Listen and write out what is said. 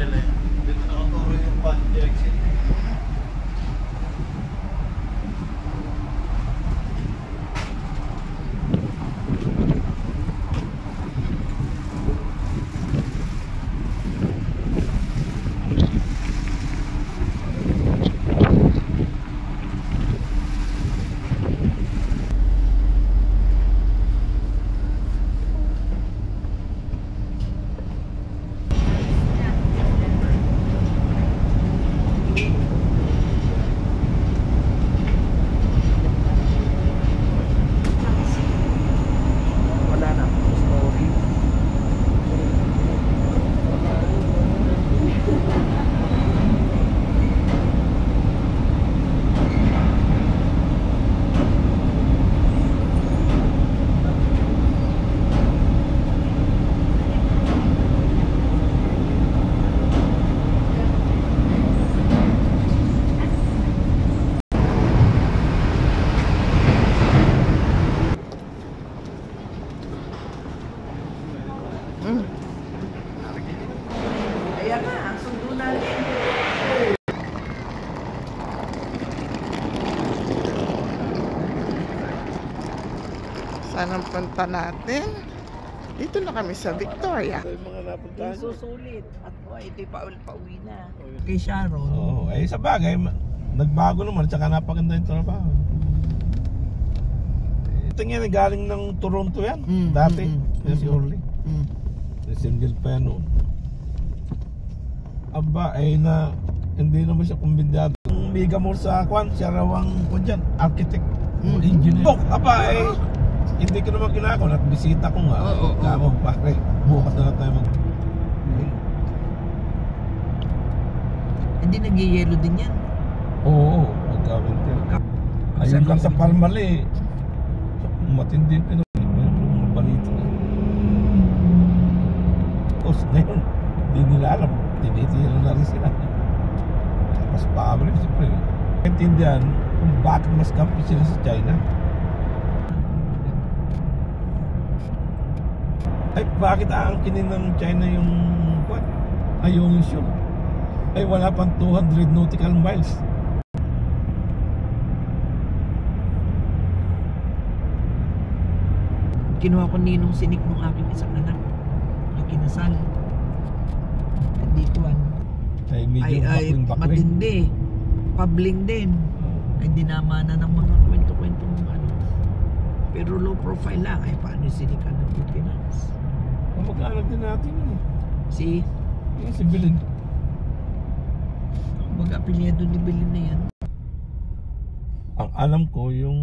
Dito nakaturo yung path direction. Ayan na, ang sundo natin. Saan ang punta natin? Dito na kami sa Victoria. Ito yung mga napuntahan. Susulit. At ito'y pauwi na. Kay Sharon. Oo, sa bagay, nagbago naman at saka napaganda yung trabaho. Ito nga galing ng Toronto yan, dati. Si Orly. Single pa yan noon. Aba, na hindi naman siya kumbidyado. Ang biga mo sa kwan, siya raw ang kwan architect o engineer. Aba, hindi ko naman kinakon at bisita ko nga. Kako, pare, bukas na lang tayo Hindi nag-yellow din yan. Oo, magka-winter. Ayun lang sa Palmali. Matindi yung balita. Tapos ngayon, hindi nila alam. Tinitira na rin sila. Mas pabrik, siyempre. Intindihan kung bakit mas kampi sila sa China. Ay, bakit aangkinin ng China yung what? Ay, yung issue. Ay, wala pang 200 nautical miles. Kinuha ko ninong sinik ng aking isang anak. Yung kinasal. Dito Ay, medyo bakling-bakling. matindi. Pabling din. Ay dinama na ng mga kwento-kwentong ano. Pero low profile lang. Ay paano sinikan ng Pilipinas? Mag-alag din natin yun. Si Bilin. mag-apilyado ni Bilin na yan. Ang alam ko yung